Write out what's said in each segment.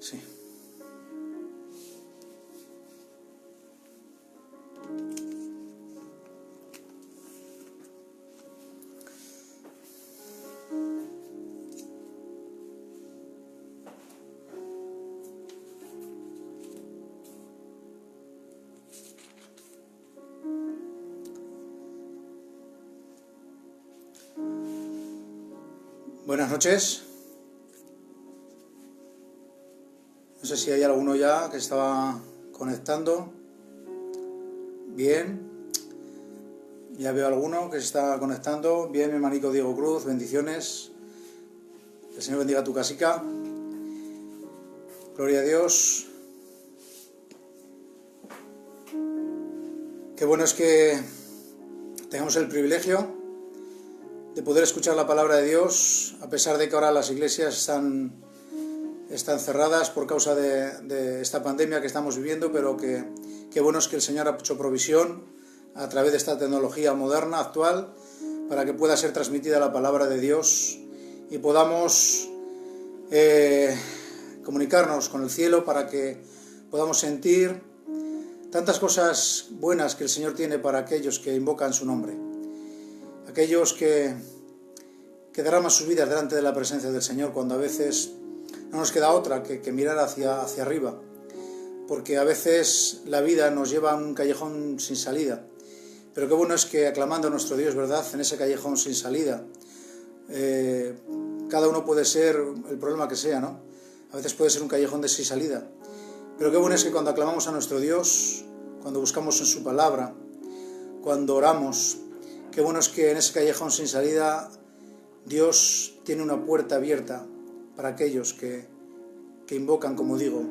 Sí. Buenas noches. No sé si hay alguno ya que estaba conectando. Bien. Ya veo alguno que se está conectando. Bien, mi hermanico Diego Cruz, bendiciones. Que el Señor bendiga tu casica. Gloria a Dios. Qué bueno es que tengamos el privilegio de poder escuchar la palabra de Dios, a pesar de que ahora las iglesias están cerradas por causa de esta pandemia que estamos viviendo, pero qué bueno es que el Señor ha hecho provisión a través de esta tecnología moderna, actual, para que pueda ser transmitida la palabra de Dios y podamos comunicarnos con el cielo para que podamos sentir tantas cosas buenas que el Señor tiene para aquellos que invocan su nombre. Aquellos que derraman sus vidas delante de la presencia del Señor, cuando a veces no nos queda otra que mirar hacia arriba, porque a veces la vida nos lleva a un callejón sin salida. Pero qué bueno es que aclamando a nuestro Dios, ¿verdad?, en ese callejón sin salida, cada uno puede ser el problema que sea, ¿no? A veces puede ser un callejón de sin salida. Pero qué bueno es que cuando aclamamos a nuestro Dios, cuando buscamos en su palabra, cuando oramos, qué bueno es que en ese callejón sin salida Dios tiene una puerta abierta para aquellos que invocan, como digo,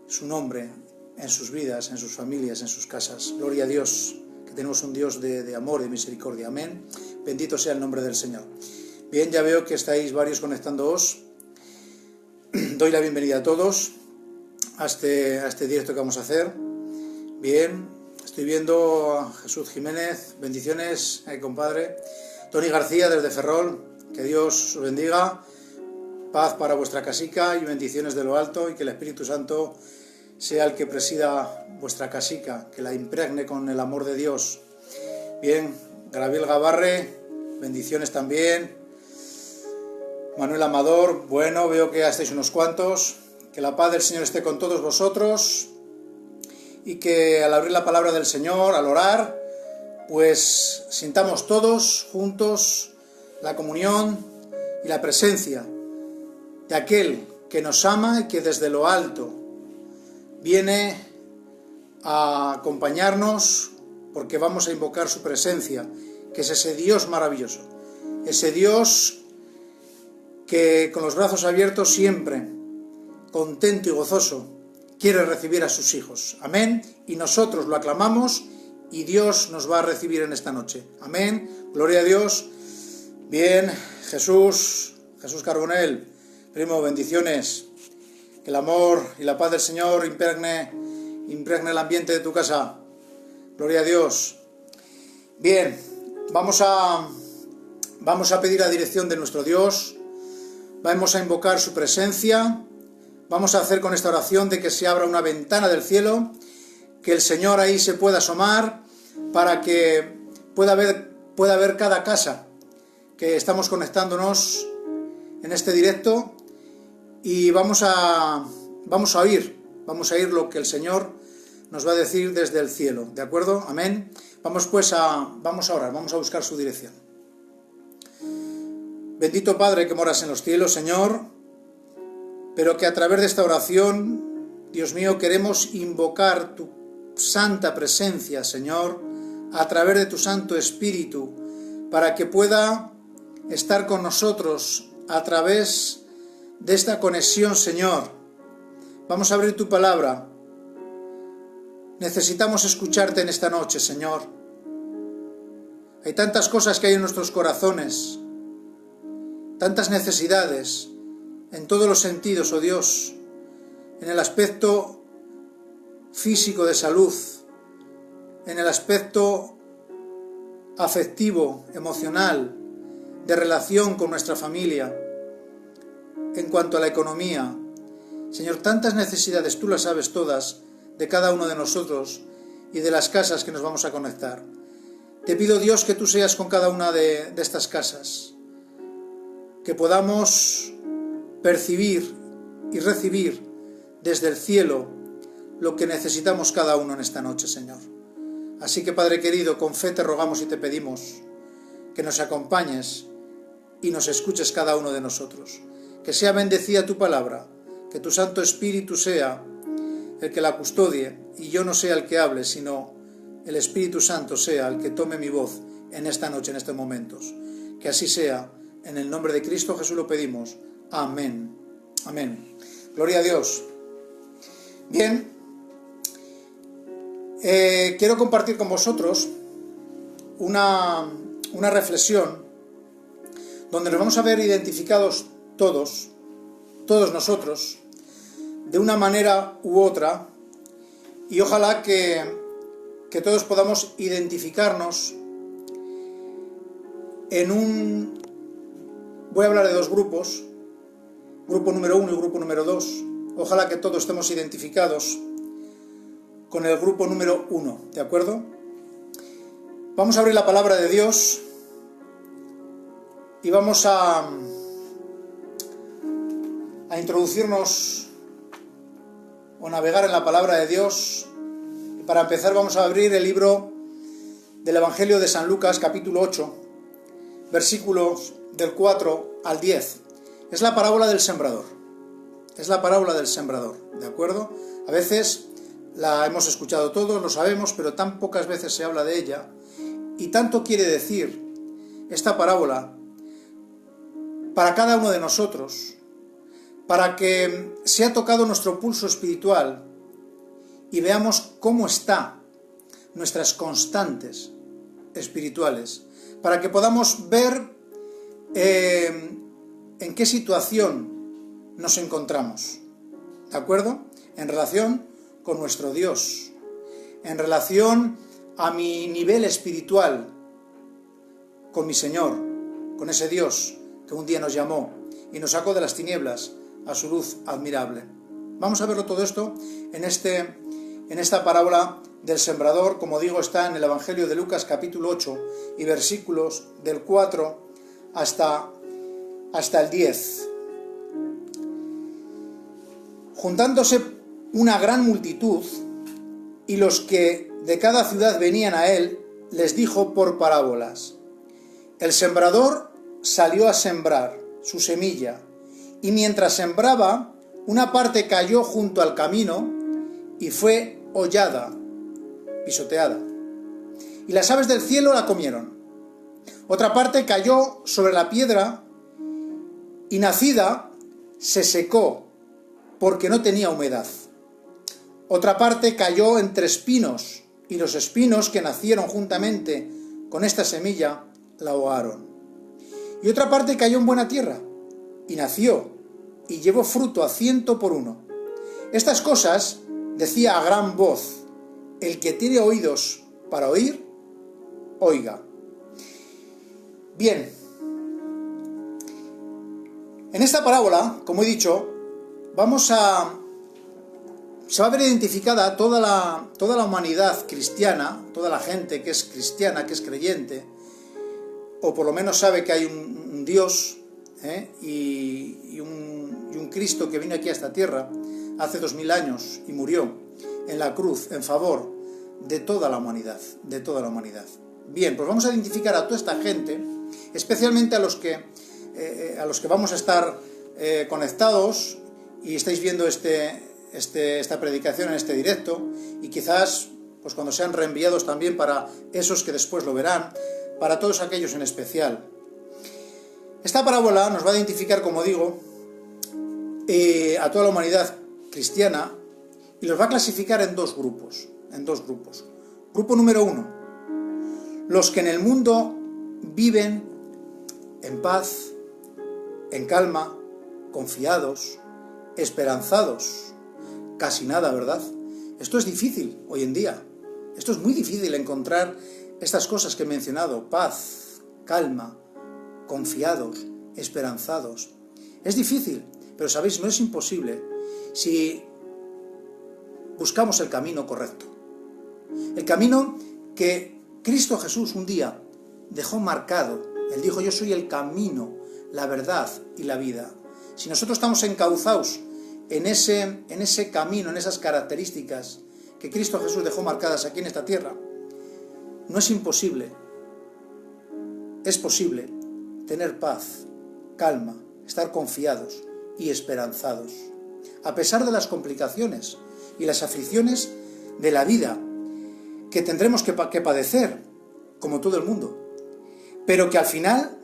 su nombre en sus vidas, en sus familias, en sus casas. Gloria a Dios, que tenemos un Dios de amor y misericordia. Amén. Bendito sea el nombre del Señor. Bien, ya veo que estáis varios conectándoos. Doy la bienvenida a todos a este directo que vamos a hacer. Bien, estoy viendo a Jesús Jiménez. Bendiciones, compadre. Tony García desde Ferrol. Que Dios os bendiga. Paz para vuestra casica y bendiciones de lo alto, y que el Espíritu Santo sea el que presida vuestra casica, que la impregne con el amor de Dios. Bien, Gabriel Gavarre, bendiciones también. Manuel Amador, bueno, veo que ya estáis unos cuantos. Que la paz del Señor esté con todos vosotros, y que al abrir la palabra del Señor, al orar, pues sintamos todos juntos la comunión y la presencia de aquel que nos ama y que desde lo alto viene a acompañarnos, porque vamos a invocar su presencia, que es ese Dios maravilloso, ese Dios que con los brazos abiertos siempre, contento y gozoso, quiere recibir a sus hijos. Amén. Y nosotros lo aclamamos y Dios nos va a recibir en esta noche. Amén. Gloria a Dios. Bien, Jesús Carbonell, primo, bendiciones. Que el amor y la paz del Señor impregne el ambiente de tu casa. Gloria a Dios. Bien, vamos a pedir la dirección de nuestro Dios. Vamos a invocar su presencia. Vamos a hacer con esta oración de que se abra una ventana del cielo, que el Señor ahí se pueda asomar, para que pueda ver cada casa que estamos conectándonos en este directo, y vamos a oír lo que el Señor nos va a decir desde el cielo, ¿de acuerdo? Amén. Vamos a orar, vamos a buscar su dirección. Bendito Padre que moras en los cielos, Señor, pero que a través de esta oración, Dios mío, queremos invocar tu santa presencia, Señor, a través de tu Santo Espíritu, para que pueda estar con nosotros a través de esta conexión, Señor. Vamos a abrir tu palabra. Necesitamos escucharte en esta noche, Señor. Hay tantas cosas que hay en nuestros corazones, tantas necesidades, en todos los sentidos, oh Dios, en el aspecto físico de salud, en el aspecto afectivo, emocional, de relación con nuestra familia, en cuanto a la economía. Señor, tantas necesidades, tú las sabes todas, de cada uno de nosotros y de las casas que nos vamos a conectar. Te pido, Dios, que tú seas con cada una de estas casas, que podamos percibir y recibir desde el cielo lo que necesitamos cada uno en esta noche, Señor. Así que, Padre querido, con fe te rogamos y te pedimos que nos acompañes y nos escuches cada uno de nosotros. Que sea bendecida tu palabra, que tu Santo Espíritu sea el que la custodie y yo no sea el que hable, sino el Espíritu Santo sea el que tome mi voz en esta noche, en estos momentos. Que así sea, en el nombre de Cristo Jesús lo pedimos. Amén. Amén. Gloria a Dios. Bien, quiero compartir con vosotros una reflexión donde nos vamos a ver identificados todos nosotros, de una manera u otra, y ojalá que todos podamos identificarnos voy a hablar de dos grupos, grupo número 1 y grupo número 2, ojalá que todos estemos identificados con el grupo número 1, ¿de acuerdo? Vamos a abrir la palabra de Dios y vamos a introducirnos o navegar en la palabra de Dios. Y para empezar vamos a abrir el libro del Evangelio de San Lucas, capítulo 8, versículos del 4 al 10. Es la parábola del sembrador. Es la parábola del sembrador, ¿de acuerdo? A veces la hemos escuchado todos, lo sabemos, pero tan pocas veces se habla de ella. Y tanto quiere decir esta parábola para cada uno de nosotros, para que sea tocado nuestro pulso espiritual y veamos cómo están nuestras constantes espirituales, para que podamos ver en qué situación nos encontramos, ¿de acuerdo? En relación con nuestro Dios, en relación a mi nivel espiritual con mi Señor, con ese Dios que un día nos llamó y nos sacó de las tinieblas a su luz admirable. Vamos a verlo todo esto en esta parábola del sembrador. Como digo, está en el Evangelio de Lucas capítulo 8 y versículos del 4 hasta el 10. Juntándose una gran multitud y los que de cada ciudad venían a él, les dijo por parábolas: el sembrador salió a sembrar su semilla, y mientras sembraba, una parte cayó junto al camino y fue hollada, pisoteada, y las aves del cielo la comieron. Otra parte cayó sobre la piedra y nacida se secó porque no tenía humedad. Otra parte cayó entre espinos, y los espinos que nacieron juntamente con esta semilla la ahogaron. Y otra parte cayó en buena tierra, y nació, y llevó fruto a 100 por uno. Estas cosas decía a gran voz: el que tiene oídos para oír, oiga. Bien, en esta parábola, como he dicho, se va a ver identificada toda la humanidad cristiana, toda la gente que es cristiana, que es creyente, o por lo menos sabe que hay un Dios y un Cristo que vino aquí a esta tierra hace 2000 años y murió en la cruz en favor de toda la humanidad, de toda la humanidad. Bien, pues vamos a identificar a toda esta gente, especialmente a los que vamos a estar conectados y estáis viendo esta predicación en este directo, y quizás pues cuando sean reenviados también para esos que después lo verán, para todos aquellos en especial. Esta parábola nos va a identificar, como digo, a toda la humanidad cristiana, y los va a clasificar en dos grupos. Grupo número 1, los que en el mundo viven en paz, en calma, confiados, esperanzados. Casi nada, ¿verdad? Esto es difícil hoy en día. Esto es muy difícil encontrar estas cosas que he mencionado: paz, calma, confiados, esperanzados. Es difícil, Pero sabéis, no es imposible si buscamos el camino correcto. El camino que Cristo Jesús un día dejó marcado. Él dijo: yo soy el camino, la verdad y la vida. Si nosotros estamos encauzados en ese camino, en esas características que Cristo Jesús dejó marcadas aquí en esta tierra, no es imposible, es posible tener paz, calma, estar confiados y esperanzados, a pesar de las complicaciones y las aflicciones de la vida que tendremos que padecer, como todo el mundo, pero que al final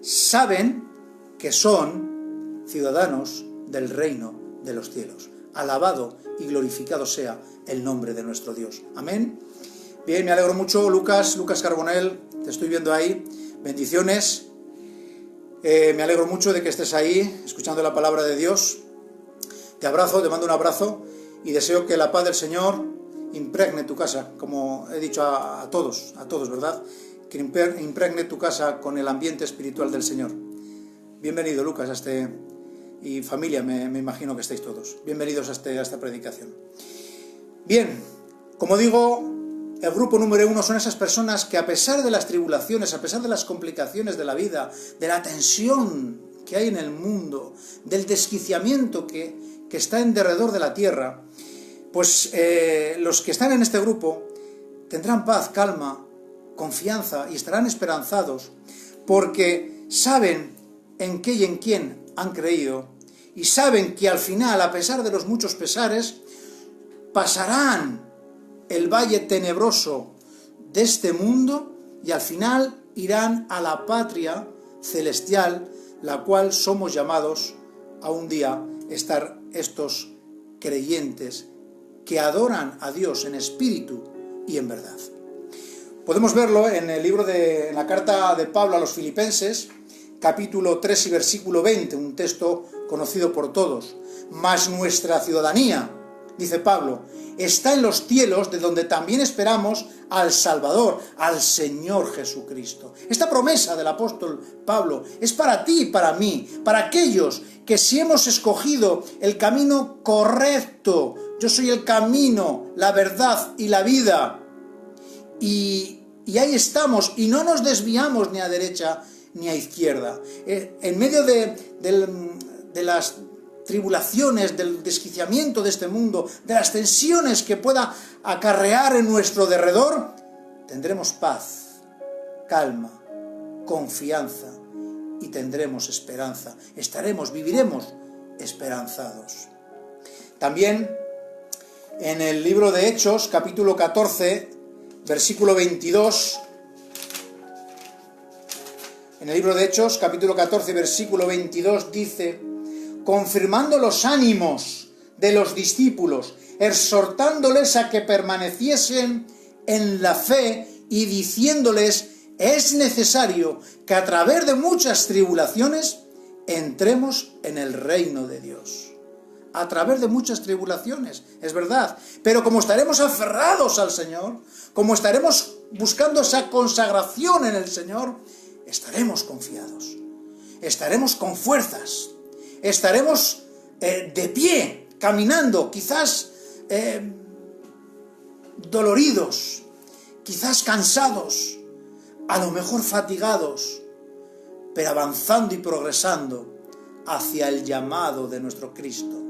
saben que son ciudadanos del reino de los cielos. Alabado y glorificado sea el nombre de nuestro Dios. Amén. Bien, me alegro mucho, Lucas Carbonell, te estoy viendo ahí. Bendiciones. Me alegro mucho de que estés ahí, escuchando la palabra de Dios. Te abrazo, te mando un abrazo y deseo que la paz del Señor impregne tu casa, como he dicho a todos, ¿verdad? Que impregne tu casa con el ambiente espiritual del Señor. Bienvenido, Lucas, y familia, me imagino que estáis todos. Bienvenidos a esta predicación. Bien, como digo, el grupo número 1 son esas personas que, a pesar de las tribulaciones, a pesar de las complicaciones de la vida, de la tensión que hay en el mundo, del desquiciamiento que está en derredor de la tierra, pues los que están en este grupo tendrán paz, calma, confianza y estarán esperanzados porque saben en qué y en quién han creído y saben que al final, a pesar de los muchos pesares, pasarán el valle tenebroso de este mundo y al final irán a la patria celestial, la cual somos llamados a un día estar estos creyentes que adoran a Dios en espíritu y en verdad. Podemos verlo en en la carta de Pablo a los Filipenses, capítulo 3 y versículo 20, un texto conocido por todos. Mas nuestra ciudadanía, dice Pablo, está en los cielos, de donde también esperamos al Salvador, al Señor Jesucristo. Esta promesa del apóstol Pablo es para ti y para mí, para aquellos que si hemos escogido el camino correcto, yo soy el camino, la verdad y la vida, y ahí estamos, y no nos desviamos ni a derecha ni a izquierda. En medio de las tribulaciones, del desquiciamiento de este mundo, de las tensiones que pueda acarrear en nuestro derredor, tendremos paz, calma, confianza y tendremos esperanza. Viviremos esperanzados. También en el libro de Hechos, capítulo 14, versículo 22, en el libro de Hechos, capítulo 14, versículo 22, dice: confirmando los ánimos de los discípulos, exhortándoles a que permaneciesen en la fe y diciéndoles: es necesario que a través de muchas tribulaciones entremos en el reino de Dios. A través de muchas tribulaciones, es verdad, pero como estaremos aferrados al Señor, como estaremos buscando esa consagración en el Señor, estaremos confiados, estaremos con fuerzas, estaremos de pie, caminando, quizás doloridos, quizás cansados, a lo mejor fatigados, pero avanzando y progresando hacia el llamado de nuestro Cristo.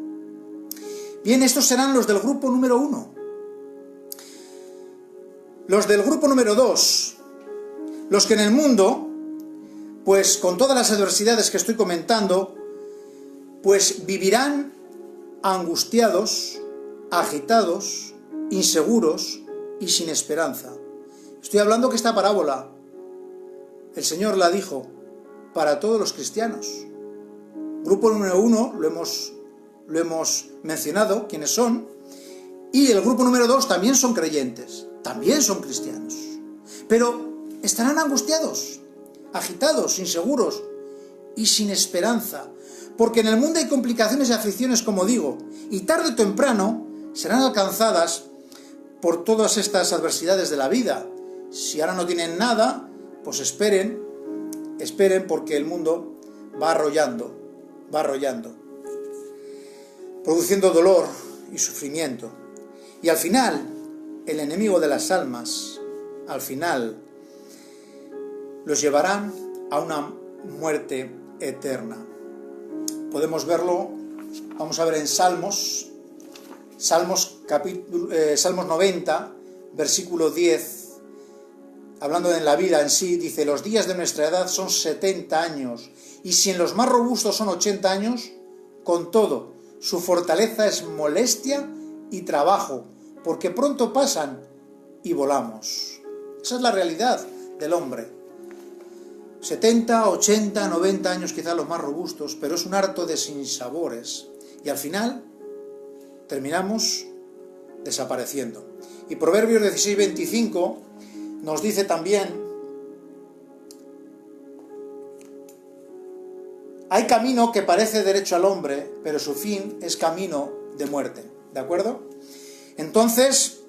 Bien, estos serán los del grupo número 1. Los del grupo número 2, los que en el mundo, pues con todas las adversidades que estoy comentando, pues vivirán angustiados, agitados, inseguros y sin esperanza. Estoy hablando que esta parábola, el Señor la dijo para todos los cristianos. Grupo número 1, lo hemos mencionado, quiénes son, y el grupo número 2 también son creyentes, también son cristianos, pero estarán angustiados, agitados, inseguros y sin esperanza, porque en el mundo hay complicaciones y aflicciones, como digo, y tarde o temprano serán alcanzadas por todas estas adversidades de la vida. Si ahora no tienen nada, pues esperen porque el mundo va arrollando. produciendo dolor y sufrimiento. Y al final, el enemigo de las almas, al final, los llevarán a una muerte eterna. Podemos verlo, vamos a ver en Salmos 90, versículo 10, hablando de la vida en sí, dice: los días de nuestra edad son 70 años, y si en los más robustos son 80 años, con todo, su fortaleza es molestia y trabajo, porque pronto pasan y volamos. Esa es la realidad del hombre. 70, 80, 90 años quizás los más robustos, pero es un harto de sinsabores. Y al final terminamos desapareciendo. Y Proverbios 16, 25 nos dice también: hay camino que parece derecho al hombre, pero su fin es camino de muerte. ¿De acuerdo? Entonces,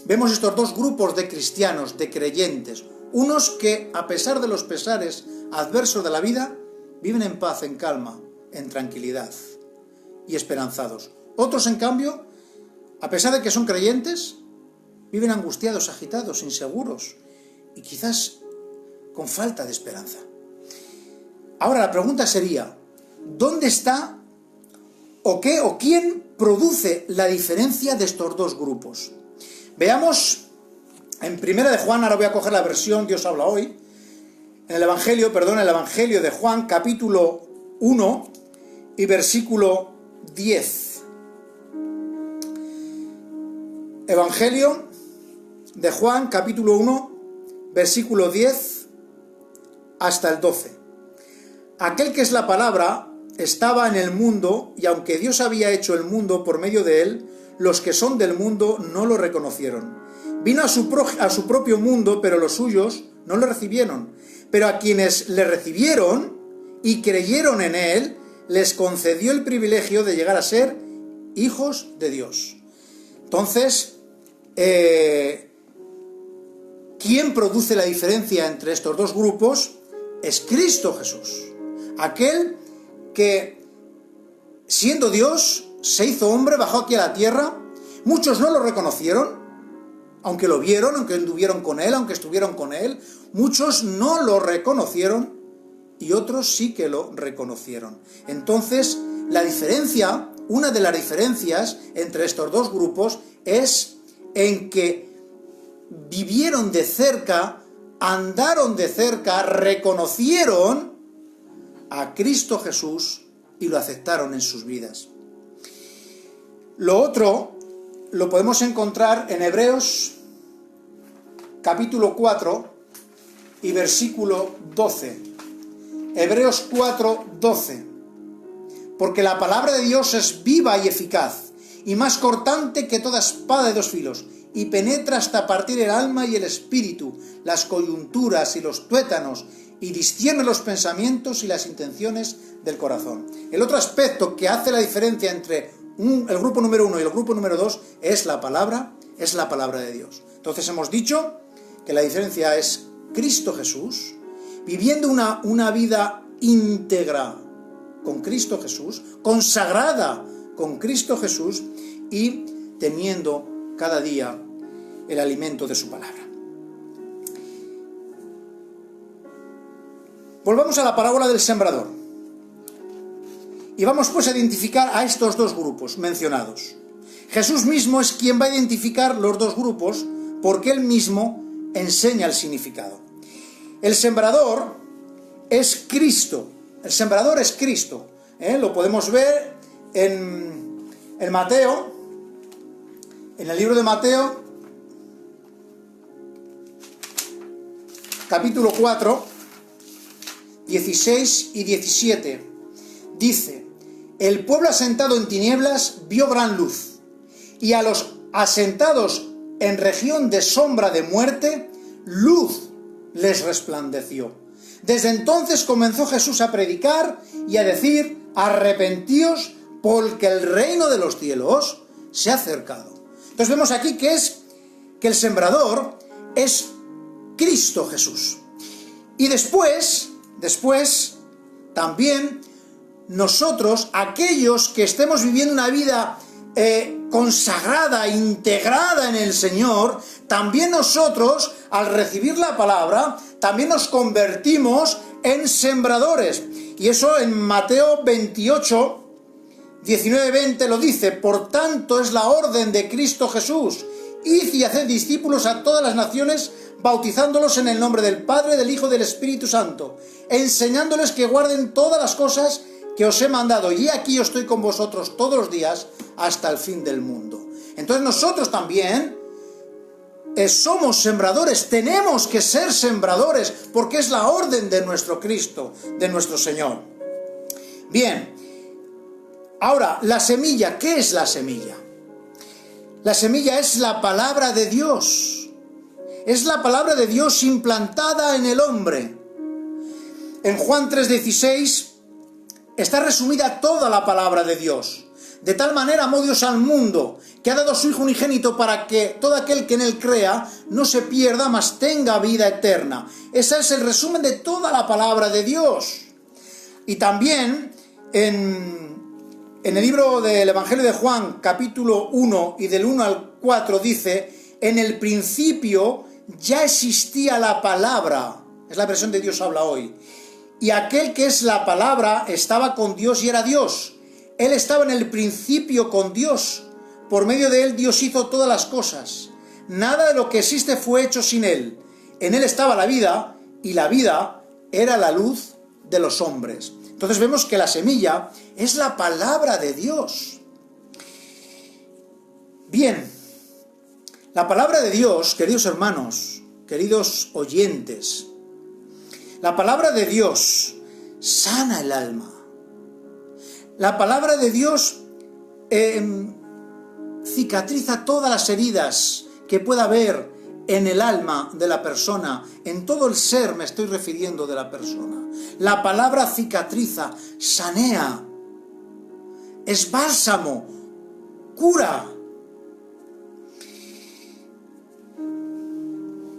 vemos estos dos grupos de cristianos, de creyentes. Unos que, a pesar de los pesares adversos de la vida, viven en paz, en calma, en tranquilidad y esperanzados. Otros, en cambio, a pesar de que son creyentes, viven angustiados, agitados, inseguros y quizás con falta de esperanza. Ahora la pregunta sería: ¿dónde está o qué o quién produce la diferencia de estos dos grupos? Veamos en Primera de Juan, ahora voy a coger la versión Dios habla hoy, en el Evangelio de Juan, capítulo 1 y versículo 10. Evangelio de Juan, capítulo 1, versículo 10 hasta el 12. Aquel que es la palabra estaba en el mundo, y aunque Dios había hecho el mundo por medio de él, los que son del mundo no lo reconocieron. Vino a su propio mundo, pero los suyos no le recibieron. Pero a quienes le recibieron y creyeron en él, les concedió el privilegio de llegar a ser hijos de Dios. Entonces, ¿quién produce la diferencia entre estos dos grupos? Es Cristo Jesús. Aquel que, siendo Dios, se hizo hombre, bajó aquí a la tierra. Muchos no lo reconocieron, aunque lo vieron, aunque anduvieron con él, aunque estuvieron con él. Muchos no lo reconocieron y otros sí que lo reconocieron. Entonces, la diferencia, una de las diferencias entre estos dos grupos es en que vivieron de cerca, andaron de cerca, reconocieron a Cristo Jesús y lo aceptaron en sus vidas. Lo otro lo podemos encontrar en Hebreos capítulo 4 y versículo 12. Hebreos 4, 12. Porque la palabra de Dios es viva y eficaz, y más cortante que toda espada de dos filos, y penetra hasta partir el alma y el espíritu, las coyunturas y los tuétanos, y discierne los pensamientos y las intenciones del corazón. El otro aspecto que hace la diferencia entre el grupo número 1 y el grupo número 2 es la palabra de Dios. Entonces hemos dicho que la diferencia es Cristo Jesús, viviendo una vida íntegra con Cristo Jesús, consagrada con Cristo Jesús y teniendo cada día el alimento de su palabra. Volvamos a la parábola del sembrador. Y vamos pues a identificar a estos dos grupos mencionados. Jesús mismo es quien va a identificar los dos grupos porque él mismo enseña el significado. El sembrador es Cristo. El sembrador es Cristo. Lo podemos ver en Mateo, en el libro de Mateo, capítulo 4, 16 y 17. Dice: el pueblo asentado en tinieblas vio gran luz, y a los asentados en región de sombra de muerte, luz les resplandeció. Desde entonces comenzó Jesús a predicar y a decir: arrepentíos, porque el reino de los cielos se ha acercado. Entonces vemos aquí que el sembrador es Cristo Jesús. Y después también nosotros, aquellos que estemos viviendo una vida consagrada, integrada en el Señor, también nosotros, al recibir la palabra, también nos convertimos en sembradores. Y eso en Mateo 28, 19-20 lo dice: por tanto es la orden de Cristo Jesús, id y haced discípulos a todas las naciones, bautizándolos en el nombre del Padre, del Hijo y del Espíritu Santo, enseñándoles que guarden todas las cosas que os he mandado, y aquí yo estoy con vosotros todos los días hasta el fin del mundo. Entonces nosotros también somos sembradores, tenemos que ser sembradores, porque es la orden de nuestro Cristo, de nuestro Señor. Bien, ahora, la semilla, ¿qué es la semilla? La semilla es la palabra de Dios, es la palabra de Dios implantada en el hombre. En Juan 3:16 está resumida toda la palabra de Dios. De tal manera amó Dios al mundo, que ha dado a su Hijo unigénito para que todo aquel que en él crea no se pierda, mas tenga vida eterna. Ese es el resumen de toda la palabra de Dios. Y también en el libro del Evangelio de Juan, capítulo 1 y del 1 al 4 dice: en el principio ya existía la palabra. Es la versión de Dios habla hoy. Y aquel que es la palabra estaba con Dios y era Dios. Él estaba en el principio con Dios. Por medio de él Dios hizo todas las cosas. Nada de lo que existe fue hecho sin él. En él estaba la vida, y la vida era la luz de los hombres. Entonces vemos que la semilla es la palabra de Dios. Bien, la palabra de Dios, queridos hermanos, queridos oyentes, la palabra de Dios sana el alma. La palabra de Dios cicatriza todas las heridas que pueda haber en el alma de la persona, en todo el ser me estoy refiriendo de la persona. La palabra cicatriza, sanea, es bálsamo, cura.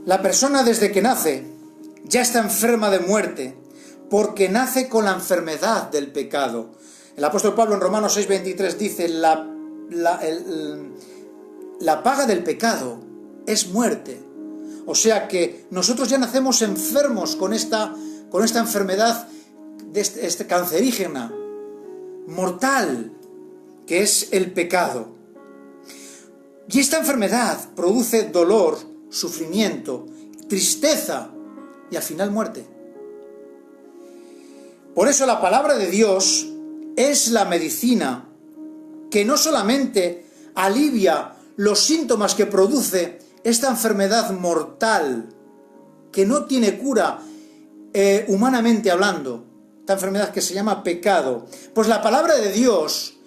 La persona desde que nace ya está enferma de muerte, porque nace con la enfermedad del pecado. El apóstol Pablo en Romanos 6:23 dice: la paga del pecado es muerte. O sea que nosotros ya nacemos enfermos con esta enfermedad cancerígena, mortal, que es el pecado. Y esta enfermedad produce dolor, sufrimiento, tristeza y al final muerte. Por eso la palabra de Dios es la medicina que no solamente alivia los síntomas que produce esta enfermedad mortal, que no tiene cura humanamente hablando, esta enfermedad que se llama pecado. Pues la palabra de Dios,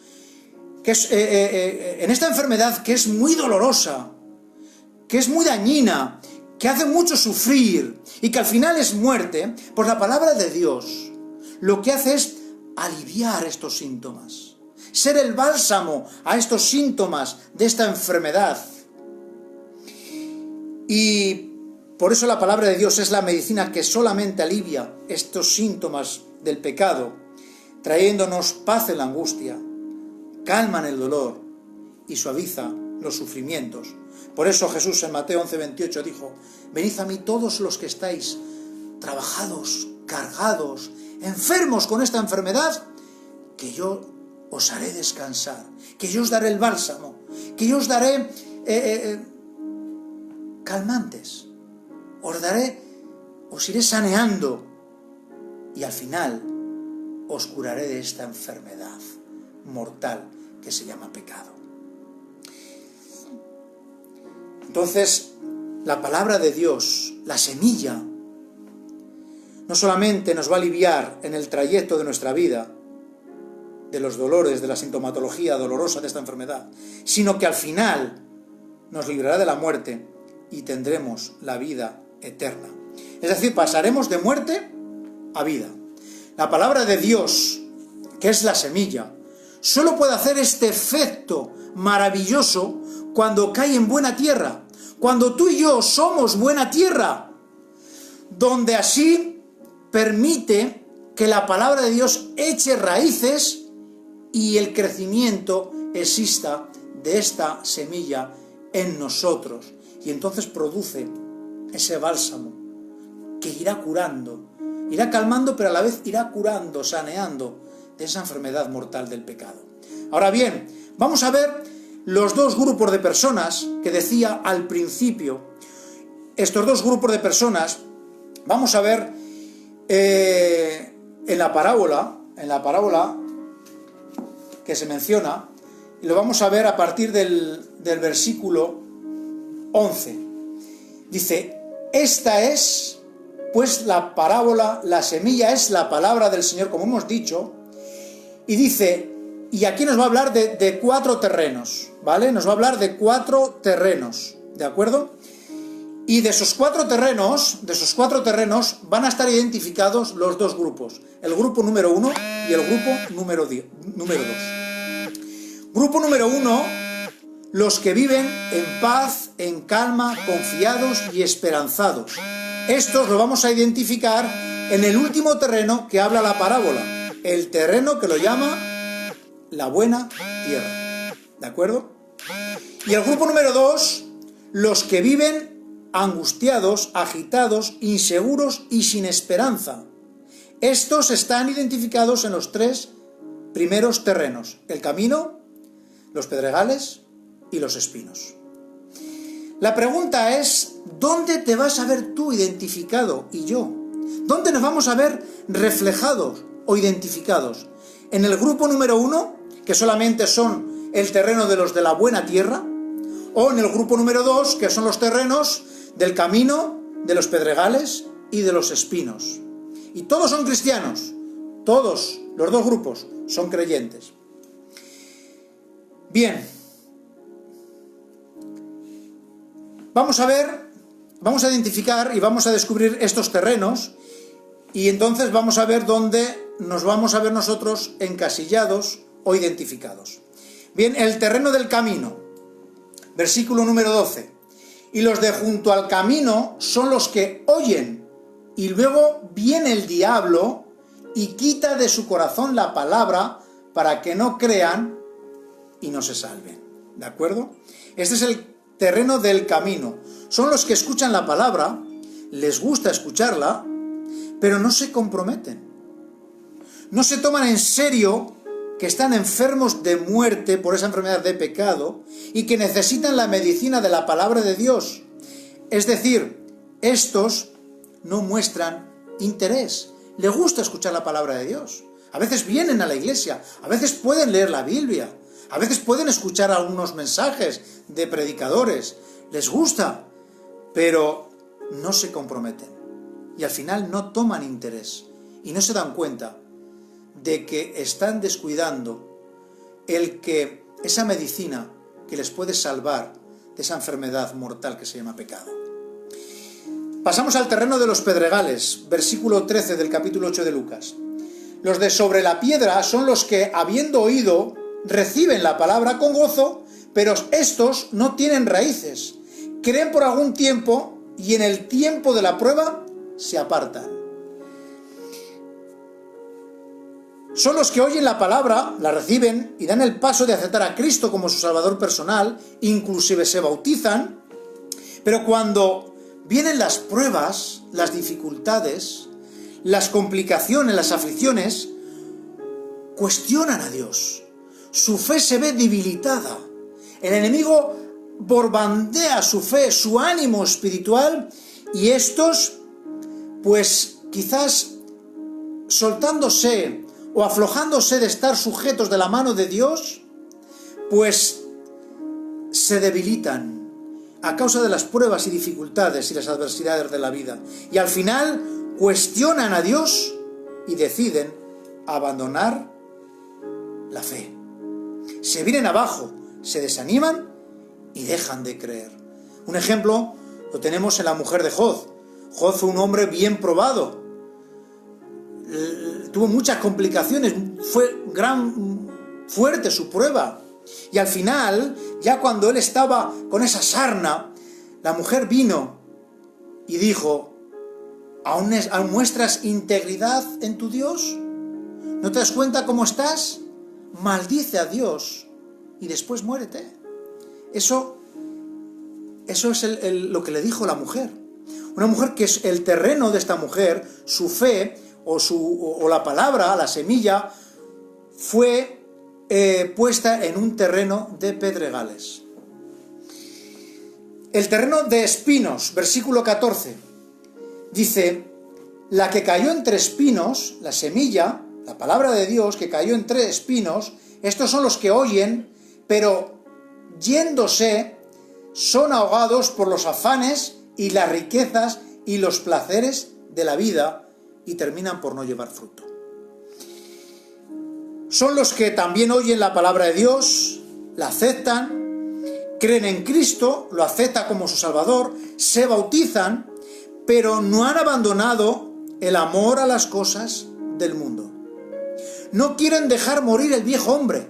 que es, en esta enfermedad que es muy dolorosa, que es muy dañina, que hace mucho sufrir y que al final es muerte, pues la palabra de Dios lo que hace es aliviar estos síntomas, ser el bálsamo a estos síntomas de esta enfermedad. Y por eso la palabra de Dios es la medicina que solamente alivia estos síntomas del pecado, trayéndonos paz en la angustia, calma en el dolor y suaviza los sufrimientos. Por eso Jesús en Mateo 11:28 dijo: venid a mí todos los que estáis trabajados, cargados, enfermos con esta enfermedad, que yo os haré descansar, que yo os daré el bálsamo, que yo os daré calmantes, os iré saneando y al final os curaré de esta enfermedad mortal que se llama pecado. Entonces, la palabra de Dios, la semilla, no solamente nos va a aliviar en el trayecto de nuestra vida, de los dolores, de la sintomatología dolorosa de esta enfermedad, sino que al final nos librará de la muerte y tendremos la vida eterna. Es decir, pasaremos de muerte a vida. La palabra de Dios, que es la semilla, solo puede hacer este efecto maravilloso cuando cae en buena tierra, cuando tú y yo somos buena tierra, donde así permite que la palabra de Dios eche raíces y el crecimiento exista de esta semilla en nosotros. Y entonces produce ese bálsamo que irá curando, irá calmando, pero a la vez irá curando, saneando de esa enfermedad mortal del pecado. Ahora bien, vamos a ver los dos grupos de personas que decía al principio. Estos dos grupos de personas, vamos a ver en la parábola que se menciona, y lo vamos a ver a partir del versículo 11. Dice: esta es, pues, la parábola, la semilla es la palabra del Señor, como hemos dicho, y dice, y aquí nos va a hablar de 4 terrenos, ¿vale? Nos va a hablar de 4 terrenos, ¿de acuerdo? Y de esos cuatro terrenos van a estar identificados los dos grupos, el grupo número 1 y el grupo número 2. Grupo número 1, los que viven en paz, en calma, confiados y esperanzados. Estos lo vamos a identificar en el último terreno que habla la parábola, el terreno que lo llama la buena tierra, ¿de acuerdo? Y el grupo número 2, los que viven angustiados, agitados, inseguros y sin esperanza. Estos están identificados en los 3 primeros terrenos: el camino, los pedregales y los espinos. La pregunta es, ¿dónde te vas a ver tú identificado y yo? ¿Dónde nos vamos a ver reflejados o identificados? ¿En el grupo número 1, que solamente son el terreno de los de la buena tierra? ¿O en el grupo número 2, que son los terrenos del camino, de los pedregales y de los espinos? Y todos son cristianos, todos los dos grupos son creyentes. Bien, vamos a identificar y vamos a descubrir estos terrenos, y entonces vamos a ver dónde nos vamos a ver nosotros encasillados o identificados. Bien, el terreno del camino, versículo número 12. Y los de junto al camino son los que oyen, y luego viene el diablo y quita de su corazón la palabra para que no crean y no se salven. ¿De acuerdo? Este es el terreno del camino. Son los que escuchan la palabra, les gusta escucharla, pero no se comprometen. No se toman en serio que están enfermos de muerte por esa enfermedad de pecado y que necesitan la medicina de la palabra de Dios. Es decir, estos no muestran interés. Les gusta escuchar la palabra de Dios. A veces vienen a la iglesia, a veces pueden leer la Biblia, a veces pueden escuchar algunos mensajes de predicadores. Les gusta, pero no se comprometen. Y al final no toman interés y no se dan cuenta de que están descuidando esa medicina que les puede salvar de esa enfermedad mortal que se llama pecado. Pasamos al terreno de los pedregales, versículo 13 del capítulo 8 de Lucas. Los de sobre la piedra son los que, habiendo oído, reciben la palabra con gozo, pero estos no tienen raíces. Creen por algún tiempo y en el tiempo de la prueba se apartan. Son los que oyen la palabra, la reciben y dan el paso de aceptar a Cristo como su Salvador personal, inclusive se bautizan, pero cuando vienen las pruebas, las dificultades, las complicaciones, las aflicciones, cuestionan a Dios. Su fe se ve debilitada. El enemigo borbandea su fe, su ánimo espiritual, y estos, pues quizás soltándose o aflojándose de estar sujetos de la mano de Dios, pues se debilitan a causa de las pruebas y dificultades y las adversidades de la vida. Y al final cuestionan a Dios y deciden abandonar la fe. Se vienen abajo, se desaniman y dejan de creer. Un ejemplo lo tenemos en la mujer de Job. Job fue un hombre bien probado. Tuvo muchas complicaciones, fue fuerte su prueba. Y al final, ya cuando él estaba con esa sarna, la mujer vino y dijo: ¿Aún muestras integridad en tu Dios? ¿No te das cuenta cómo estás? Maldice a Dios y después muérete. Eso es lo que le dijo la mujer. Una mujer que es el terreno de esta mujer, su fe o la palabra, la semilla, fue puesta en un terreno de pedregales. El terreno de espinos, versículo 14, dice: la que cayó entre espinos, la semilla, la palabra de Dios que cayó entre espinos, estos son los que oyen, pero yéndose son ahogados por los afanes y las riquezas y los placeres de la vida y terminan por no llevar fruto. Son los que también oyen la palabra de Dios, la aceptan, creen en Cristo, lo aceptan como su Salvador, se bautizan, pero no han abandonado el amor a las cosas del mundo. No quieren dejar morir el viejo hombre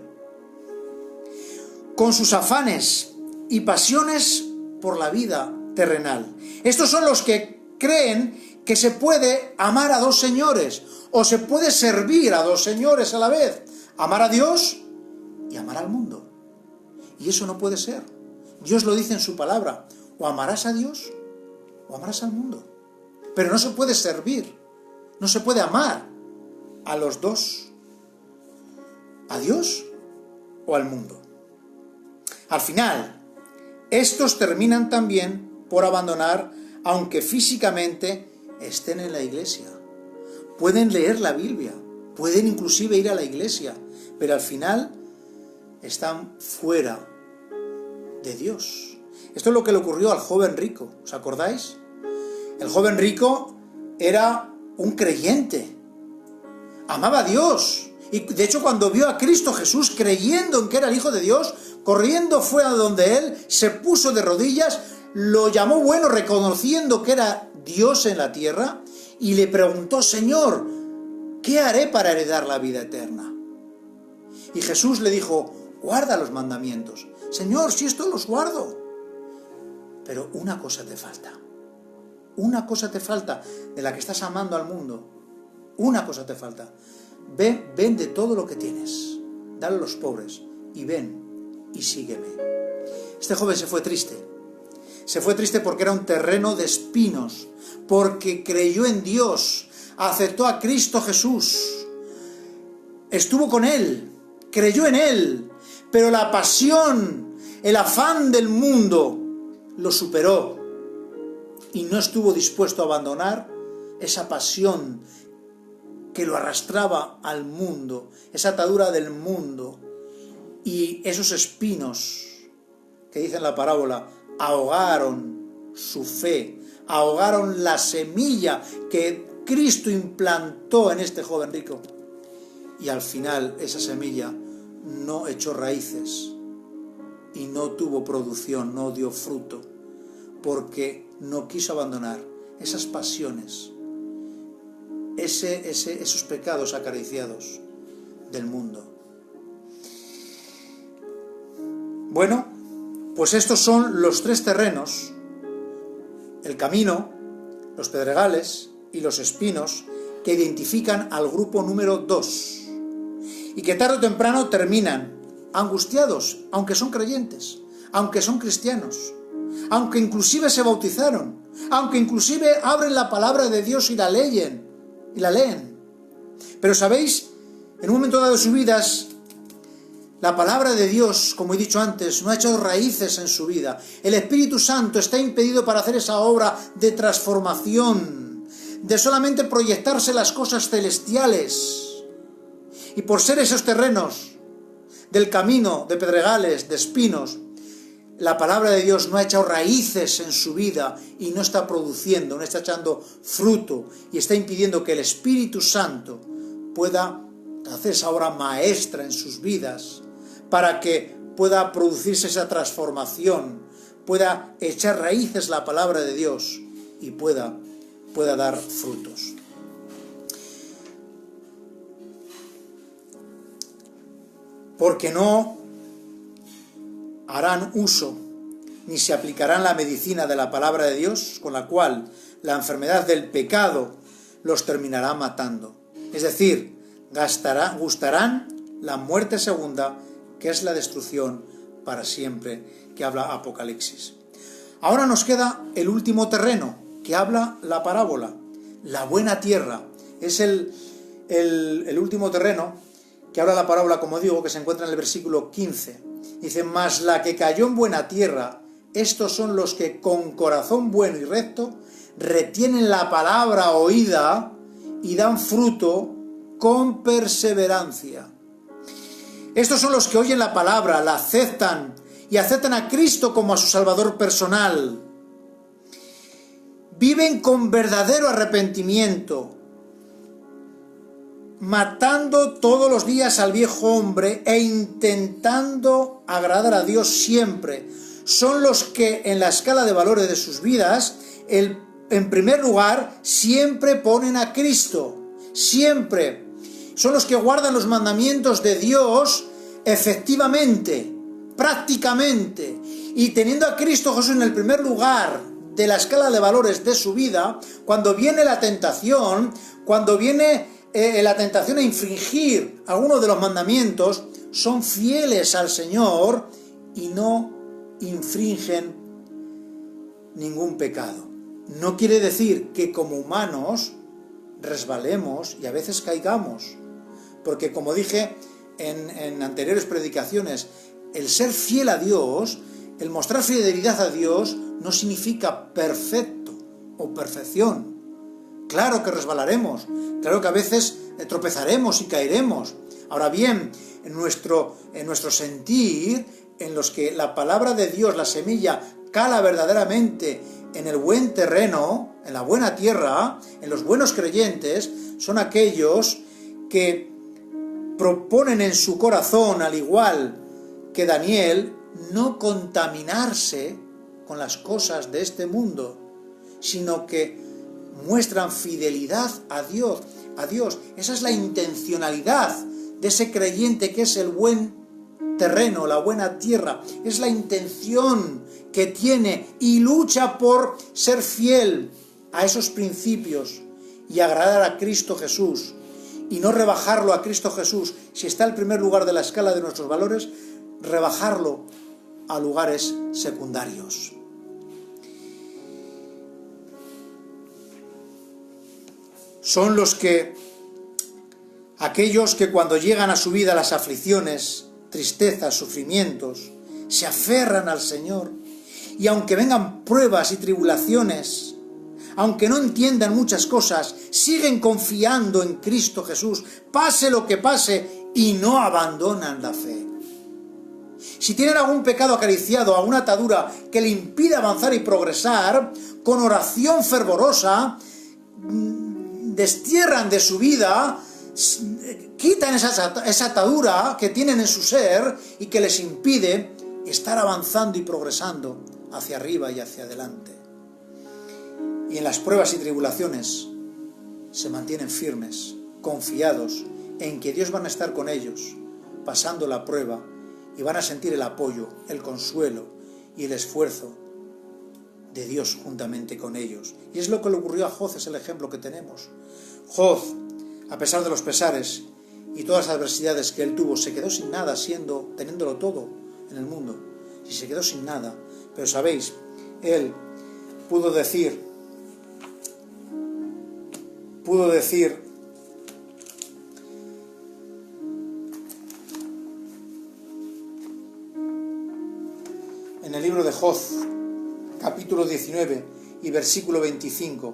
con sus afanes y pasiones por la vida terrenal. Estos son los que creen que se puede amar a dos señores o se puede servir a dos señores a la vez, amar a Dios y amar al mundo. Y eso no puede ser. Dios lo dice en su palabra: o amarás a Dios o amarás al mundo. Pero no se puede servir, no se puede amar a los dos, a Dios o al mundo. Al final, estos terminan también por abandonar, aunque físicamente estén en la iglesia. Pueden leer la Biblia, pueden inclusive ir a la iglesia, pero al final están fuera de Dios. Esto es lo que le ocurrió al joven rico, ¿os acordáis? El joven rico era un creyente, amaba a Dios, y de hecho cuando vio a Cristo Jesús creyendo en que era el Hijo de Dios, corriendo fue a donde él, se puso de rodillas, lo llamó bueno reconociendo que era Dios en la tierra, y le preguntó: Señor, ¿qué haré para heredar la vida eterna? Y Jesús le dijo: guarda los mandamientos. Señor, si esto los guardo. Pero una cosa te falta. Una cosa te falta de la que estás amando al mundo. Una cosa te falta. Vende todo lo que tienes, dale a los pobres y ven y sígueme. Este joven se fue triste. Se fue triste porque era un terreno de espinos, porque creyó en Dios, aceptó a Cristo Jesús, estuvo con Él, creyó en Él, pero la pasión, el afán del mundo lo superó y no estuvo dispuesto a abandonar esa pasión que lo arrastraba al mundo, esa atadura del mundo, y esos espinos que dice en la parábola ahogaron su fe, ahogaron la semilla que Cristo implantó en este joven rico, y al final esa semilla no echó raíces y no tuvo producción, no dio fruto, porque no quiso abandonar esas pasiones, esos pecados acariciados del mundo. Bueno, pues estos son los tres terrenos: el camino, los pedregales y los espinos, que identifican al grupo número 2 y que tarde o temprano terminan angustiados, aunque son creyentes, aunque son cristianos, aunque inclusive se bautizaron, aunque inclusive abren la palabra de Dios y la leen. Pero sabéis, en un momento dado de sus vidas, la palabra de Dios, como he dicho antes, no ha echado raíces en su vida. El Espíritu Santo está impedido para hacer esa obra de transformación, de solamente proyectarse las cosas celestiales. Y por ser esos terrenos del camino, de pedregales, de espinos, la palabra de Dios no ha echado raíces en su vida y no está produciendo, no está echando fruto, y está impidiendo que el Espíritu Santo pueda hacer esa obra maestra en sus vidas, para que pueda producirse esa transformación, pueda echar raíces la palabra de Dios y pueda dar frutos. Porque no harán uso ni se aplicarán la medicina de la palabra de Dios, con la cual la enfermedad del pecado los terminará matando. Es decir, gustarán la muerte segunda, que es la destrucción para siempre, que habla Apocalipsis. Ahora nos queda el último terreno, que habla la parábola, la buena tierra. Es el último terreno que habla la parábola, como digo, que se encuentra en el versículo 15. Dice, mas la que cayó en buena tierra, estos son los que con corazón bueno y recto retienen la palabra oída y dan fruto con perseverancia. Estos son los que oyen la palabra, la aceptan y aceptan a Cristo como a su Salvador personal. Viven con verdadero arrepentimiento, matando todos los días al viejo hombre e intentando agradar a Dios siempre. Son los que en la escala de valores de sus vidas, en primer lugar, siempre ponen a Cristo. Siempre. Son los que guardan los mandamientos de Dios efectivamente, prácticamente. Y teniendo a Cristo Jesús en el primer lugar de la escala de valores de su vida, cuando viene la tentación, a infringir alguno de los mandamientos, son fieles al Señor y no infringen ningún pecado. No quiere decir que como humanos resbalemos y a veces caigamos, porque como dije en anteriores predicaciones, el ser fiel a Dios, el mostrar fidelidad a Dios, no significa perfecto o perfección. Claro que resbalaremos, claro que a veces tropezaremos y caeremos. Ahora bien, en nuestro sentir, en los que la palabra de Dios, la semilla, cala verdaderamente en el buen terreno, en la buena tierra, en los buenos creyentes, son aquellos que proponen en su corazón, al igual que Daniel, no contaminarse con las cosas de este mundo, sino que muestran fidelidad a Dios. Esa es la intencionalidad de ese creyente que es el buen terreno, la buena tierra. Es la intención que tiene y lucha por ser fiel a esos principios y agradar a Cristo Jesús. Y no rebajarlo a Cristo Jesús. Si está en primer lugar de la escala de nuestros valores, rebajarlo a lugares secundarios. Son aquellos que cuando llegan a su vida las aflicciones, tristezas, sufrimientos, se aferran al Señor, y aunque vengan pruebas y tribulaciones, aunque no entiendan muchas cosas, siguen confiando en Cristo Jesús, pase lo que pase, y no abandonan la fe. Si tienen algún pecado acariciado, alguna atadura que le impide avanzar y progresar, con oración fervorosa, destierran de su vida, quitan esa atadura que tienen en su ser y que les impide estar avanzando y progresando hacia arriba y hacia adelante. Y en las pruebas y tribulaciones se mantienen firmes, confiados en que Dios va a estar con ellos, pasando la prueba, y van a sentir el apoyo, el consuelo y el esfuerzo de Dios juntamente con ellos. Y es lo que le ocurrió a Job, es el ejemplo que tenemos. Job, a pesar de los pesares y todas las adversidades que él tuvo, se quedó sin nada, teniéndolo todo en el mundo. Y se quedó sin nada. Pero sabéis, él pudo decir en el libro de Job, capítulo 19 y versículo 25,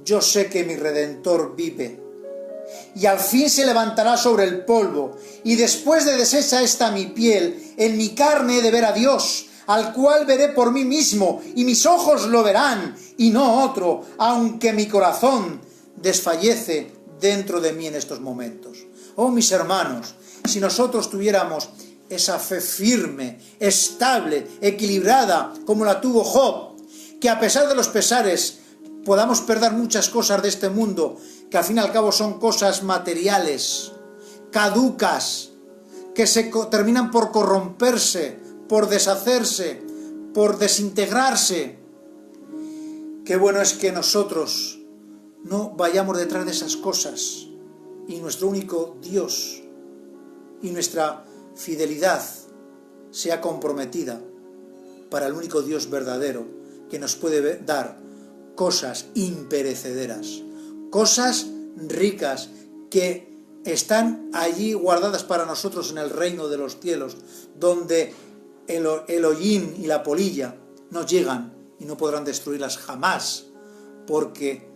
yo sé que mi Redentor vive, y al fin se levantará sobre el polvo, y después de deshecha está mi piel, en mi carne he de ver a Dios, al cual veré por mí mismo, y mis ojos lo verán, y no otro, aunque mi corazón desfallece dentro de mí en estos momentos. Oh, mis hermanos, si nosotros tuviéramos esa fe firme, estable, equilibrada, como la tuvo Job, que a pesar de los pesares podamos perder muchas cosas de este mundo, que al fin y al cabo son cosas materiales, caducas, que se terminan por corromperse, por deshacerse, por desintegrarse. Qué bueno es que nosotros no vayamos detrás de esas cosas y nuestro único Dios y nuestra fidelidad sea comprometida para el único Dios verdadero que nos puede dar cosas imperecederas, cosas ricas que están allí guardadas para nosotros en el reino de los cielos, donde el hollín y la polilla no llegan y no podrán destruirlas jamás, porque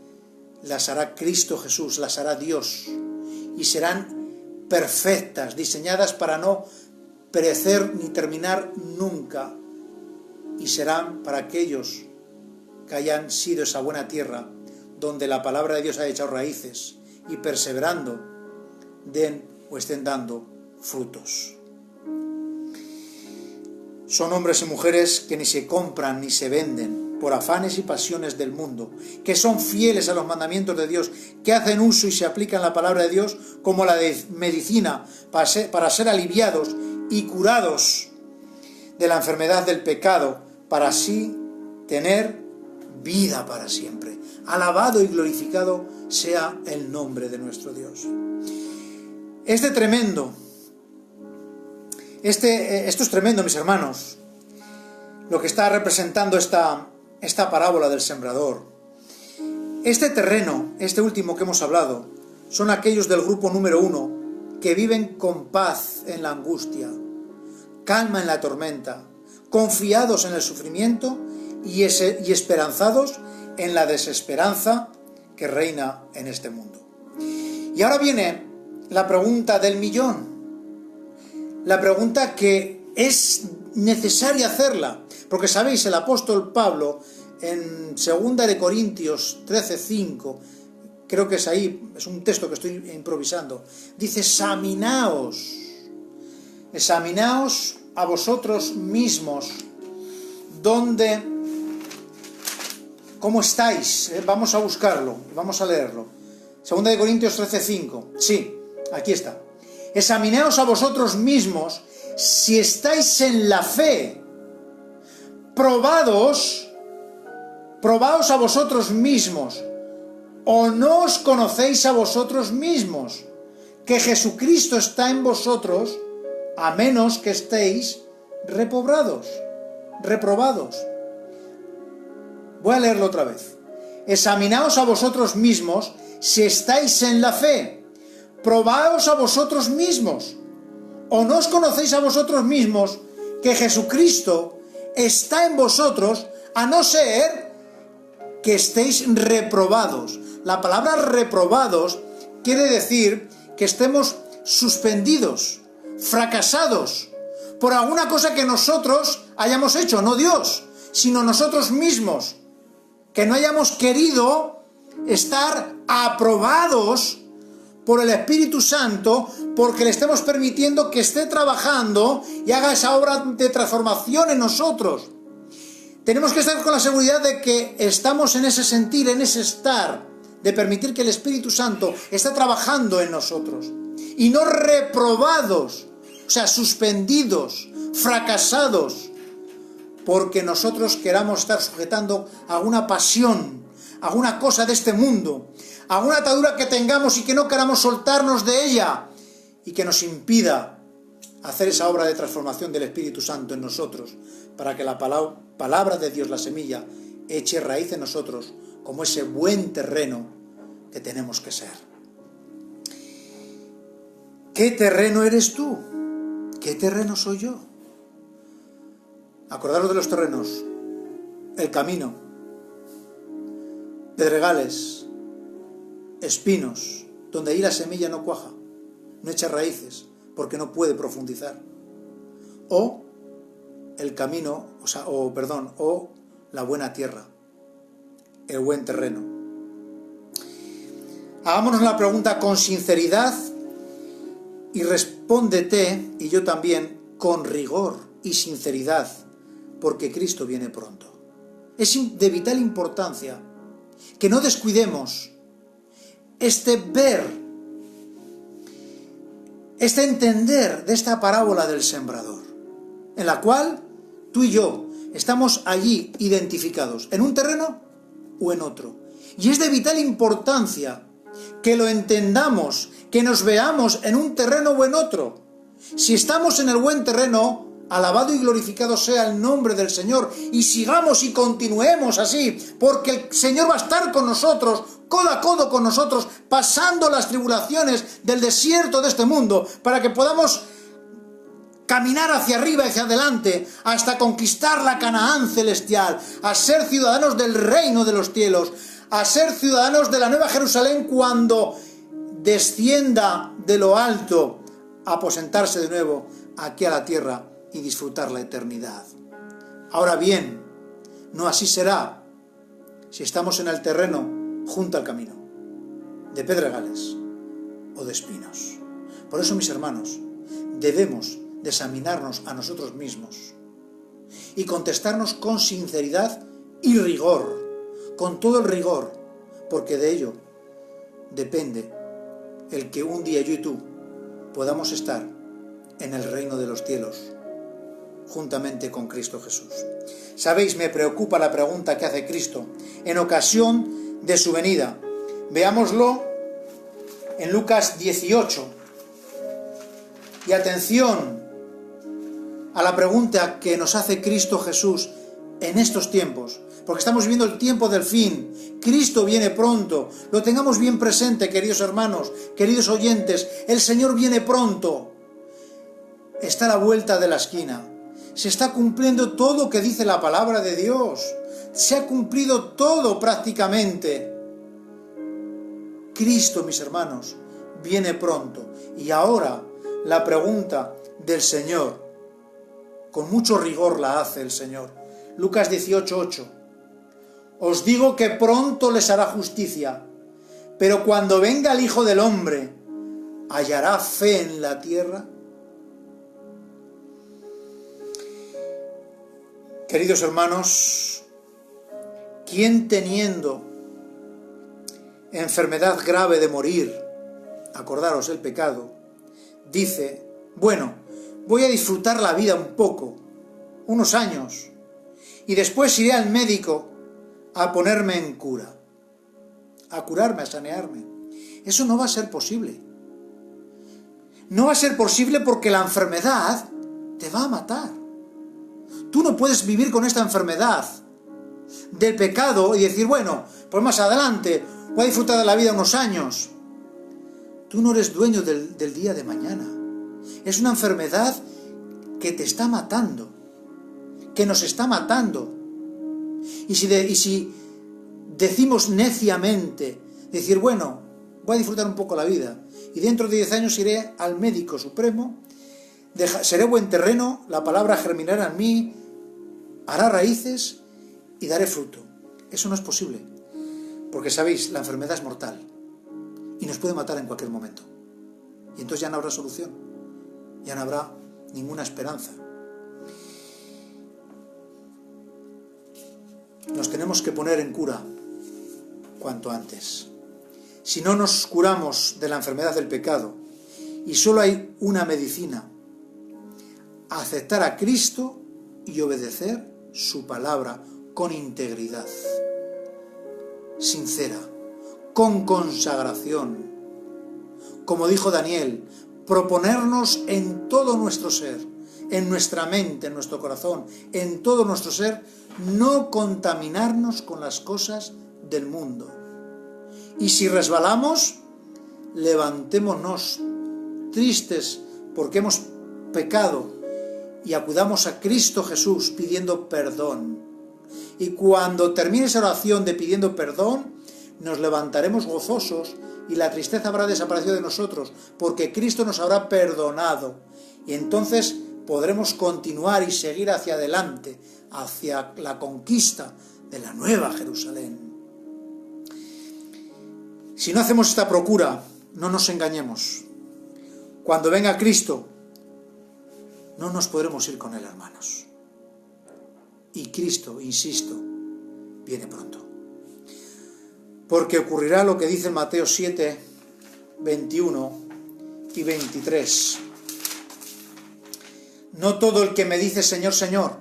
las hará Cristo Jesús, las hará Dios, y serán perfectas, diseñadas para no perecer ni terminar nunca, y serán para aquellos que hayan sido esa buena tierra, donde la palabra de Dios ha echado raíces, y perseverando, den o estén dando frutos. Son hombres y mujeres que ni se compran ni se venden por afanes y pasiones del mundo, que son fieles a los mandamientos de Dios, que hacen uso y se aplican la palabra de Dios como la de medicina para ser aliviados y curados de la enfermedad del pecado, para así tener vida para siempre. Alabado y glorificado sea el nombre de nuestro Dios. Esto es tremendo, mis hermanos, lo que está representando esta parábola del sembrador. Este terreno, este último que hemos hablado, son aquellos del grupo número 1 que viven con paz en la angustia, calma en la tormenta, confiados en el sufrimiento y esperanzados en la desesperanza que reina en este mundo. Y ahora viene la pregunta del millón, la pregunta que es necesaria hacerla, porque sabéis, el apóstol Pablo en 2 de Corintios 13:5, creo que es ahí, es un texto que estoy improvisando, dice: examinaos a vosotros mismos, ¿cómo estáis? Vamos a buscarlo, vamos a leerlo. 2 de Corintios 13:5, sí, aquí está. Examinaos a vosotros mismos si estáis en la fe. Probaos a vosotros mismos, o no os conocéis a vosotros mismos, que Jesucristo está en vosotros, a menos que estéis reprobados. Voy a leerlo otra vez. Examinaos a vosotros mismos si estáis en la fe. Probaos a vosotros mismos, o no os conocéis a vosotros mismos, que Jesucristo está en vosotros, a no ser que estéis reprobados. La palabra reprobados quiere decir que estemos suspendidos, fracasados, por alguna cosa que nosotros hayamos hecho, no Dios, sino nosotros mismos, que no hayamos querido estar aprobados por el Espíritu Santo, porque le estemos permitiendo que esté trabajando y haga esa obra de transformación en nosotros. Tenemos que estar con la seguridad de que estamos en ese sentir, en ese estar, de permitir que el Espíritu Santo esté trabajando en nosotros, y no reprobados, o sea, suspendidos, fracasados, porque nosotros queramos estar sujetando alguna pasión, alguna cosa de este mundo, alguna atadura que tengamos y que no queramos soltarnos de ella, y que nos impida hacer esa obra de transformación del Espíritu Santo en nosotros, para que la palabra de Dios, la semilla, eche raíz en nosotros como ese buen terreno que tenemos que ser. ¿Qué terreno eres tú? ¿Qué terreno soy yo? Acordaros de los terrenos: el camino, pedregales, espinos, donde ahí la semilla no cuaja, no echa raíces, porque no puede profundizar. O el camino, o la buena tierra, el buen terreno. Hagámonos la pregunta con sinceridad y respóndete, y yo también, con rigor y sinceridad, porque Cristo viene pronto. Es de vital importancia que no descuidemos entender de esta parábola del sembrador, en la cual tú y yo estamos allí identificados, en un terreno o en otro. Y es de vital importancia que lo entendamos, que nos veamos en un terreno o en otro. Si estamos en el buen terreno, alabado y glorificado sea el nombre del Señor, y sigamos y continuemos así, porque el Señor va a estar con nosotros, codo a codo con nosotros, pasando las tribulaciones del desierto de este mundo, para que podamos caminar hacia arriba y hacia adelante, hasta conquistar la Canaán celestial, a ser ciudadanos del reino de los cielos, a ser ciudadanos de la Nueva Jerusalén cuando descienda de lo alto, a aposentarse de nuevo aquí a la tierra y disfrutar la eternidad. Ahora bien, no así será si estamos en el terreno junto al camino, de pedregales o de espinos. Por eso, mis hermanos, debemos de examinarnos a nosotros mismos y contestarnos con sinceridad y rigor, con todo el rigor, porque de ello depende el que un día yo y tú podamos estar en el reino de los cielos juntamente con Cristo Jesús. Sabéis, me preocupa la pregunta que hace Cristo en ocasión de su venida. Veámoslo en Lucas 18. Y atención a la pregunta que nos hace Cristo Jesús en estos tiempos, porque estamos viviendo el tiempo del fin. Cristo viene pronto. Lo tengamos bien presente, queridos hermanos, queridos oyentes. El Señor viene pronto. Está a la vuelta de la esquina. Se está cumpliendo todo lo que dice la palabra de Dios. Se ha cumplido todo prácticamente. Cristo, mis hermanos, viene pronto. Y ahora la pregunta del Señor, con mucho rigor la hace el Señor. Lucas 18:8. Os digo que pronto les hará justicia, pero cuando venga el Hijo del Hombre, ¿hallará fe en la tierra? Queridos hermanos, ¿quién teniendo enfermedad grave de morir, acordaros el pecado, dice, bueno, voy a disfrutar la vida un poco, unos años, y después iré al médico a ponerme en cura, a curarme, a sanearme? Eso no va a ser posible. No va a ser posible porque la enfermedad te va a matar. Tú no puedes vivir con esta enfermedad del pecado y decir, bueno, pues más adelante voy a disfrutar de la vida unos años. Tú no eres dueño del día de mañana. Es una enfermedad que te está matando, que nos está matando. Y si decimos neciamente, decir, bueno, voy a disfrutar un poco la vida, y dentro de 10 años iré al médico supremo, seré buen terreno, la palabra germinará en mí, hará raíces y daré fruto. Eso no es posible, porque sabéis, la enfermedad es mortal y nos puede matar en cualquier momento. Y entonces ya no habrá solución, ya no habrá ninguna esperanza. Nos tenemos que poner en cura cuanto antes. Si no nos curamos de la enfermedad del pecado y solo hay una medicina, aceptar a Cristo y obedecer su palabra con integridad, sincera, con consagración. Como dijo Daniel, proponernos en todo nuestro ser, en nuestra mente, en nuestro corazón, en todo nuestro ser, no contaminarnos con las cosas del mundo. Y si resbalamos, levantémonos tristes porque hemos pecado y acudamos a Cristo Jesús pidiendo perdón. Y cuando termine esa oración de pidiendo perdón, nos levantaremos gozosos y la tristeza habrá desaparecido de nosotros, porque Cristo nos habrá perdonado. Y entonces podremos continuar y seguir hacia adelante, hacia la conquista de la Nueva Jerusalén. Si no hacemos esta procura, no nos engañemos. Cuando venga Cristo, no nos podremos ir con Él, hermanos. Y Cristo, insisto, viene pronto. Porque ocurrirá lo que dice en Mateo 7, 21 y 23. No todo el que me dice Señor, Señor,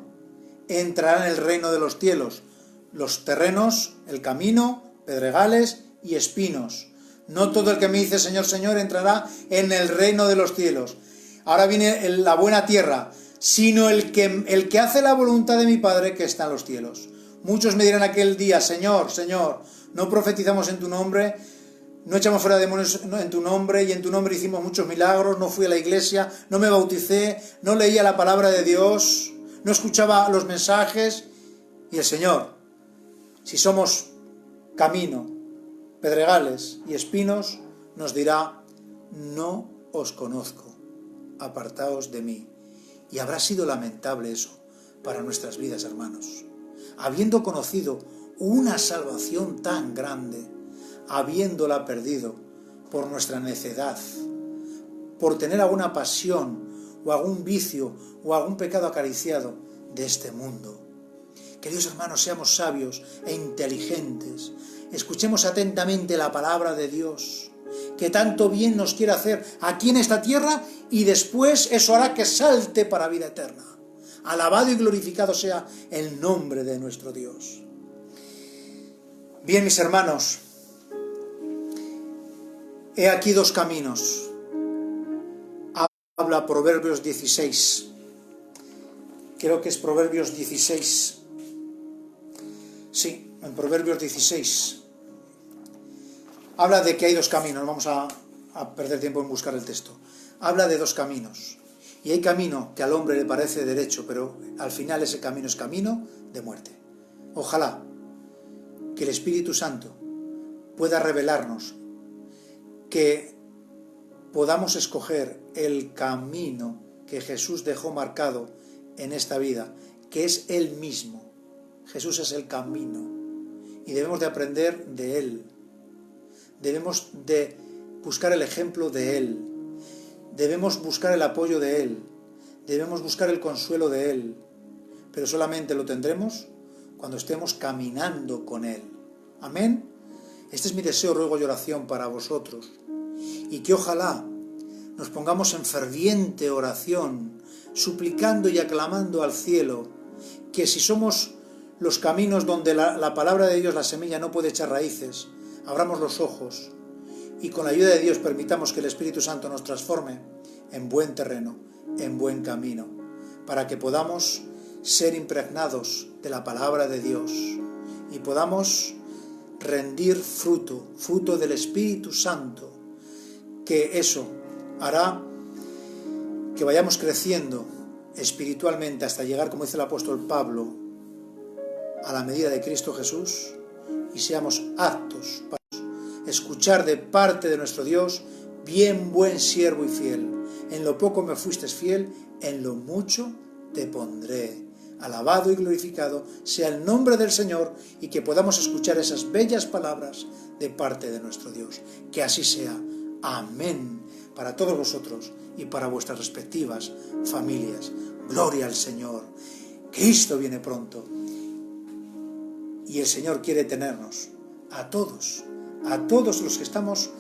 entrará en el reino de los cielos. Los terrenos, el camino, pedregales y espinos. No todo el que me dice Señor, Señor entrará en el reino de los cielos. Ahora viene la buena tierra, sino el que hace la voluntad de mi Padre que está en los cielos. Muchos me dirán aquel día, Señor, Señor, no profetizamos en tu nombre, no echamos fuera demonios en tu nombre, y en tu nombre hicimos muchos milagros, no fui a la iglesia, no me bauticé, no leía la palabra de Dios, no escuchaba los mensajes. Y el Señor, si somos camino, pedregales y espinos, nos dirá, no os conozco, apartaos de mí. Y habrá sido lamentable eso para nuestras vidas, hermanos. Habiendo conocido una salvación tan grande, habiéndola perdido por nuestra necedad, por tener alguna pasión o algún vicio o algún pecado acariciado de este mundo. Queridos hermanos, seamos sabios e inteligentes. Escuchemos atentamente la palabra de Dios, que tanto bien nos quiere hacer aquí en esta tierra, y después eso hará que salte para vida eterna. Alabado y glorificado sea el nombre de nuestro Dios. Bien, mis hermanos, he aquí dos caminos. Habla Proverbios 16. Creo que es Proverbios 16. Sí, en Proverbios 16. Habla de que hay dos caminos. Vamos a perder tiempo en buscar el texto. Habla de dos caminos. Y hay camino que al hombre le parece derecho, pero al final ese camino es camino de muerte. Ojalá que el Espíritu Santo pueda revelarnos, que podamos escoger el camino que Jesús dejó marcado en esta vida, que es Él mismo. Jesús es el camino y debemos de aprender de Él. Debemos de buscar el ejemplo de Él. Debemos buscar el apoyo de Él. Debemos buscar el consuelo de Él. Pero solamente lo tendremos cuando estemos caminando con Él. Amén. Este es mi deseo, ruego y oración para vosotros. Y que ojalá nos pongamos en ferviente oración, suplicando y aclamando al cielo, que si somos los caminos donde la palabra de Dios, la semilla, no puede echar raíces, abramos los ojos y con la ayuda de Dios permitamos que el Espíritu Santo nos transforme en buen terreno, en buen camino, para que podamos ser impregnados de la palabra de Dios y podamos rendir fruto del Espíritu Santo, que eso hará que vayamos creciendo espiritualmente hasta llegar, como dice el apóstol Pablo, a la medida de Cristo Jesús, y seamos aptos para escuchar de parte de nuestro Dios: bien, buen siervo y fiel, en lo poco me fuiste fiel, en lo mucho te pondré. Alabado y glorificado sea el nombre del Señor, y que podamos escuchar esas bellas palabras de parte de nuestro Dios. Que así sea. Amén. Para todos vosotros y para vuestras respectivas familias. Gloria al Señor. Cristo viene pronto. Y el Señor quiere tenernos a todos los que estamos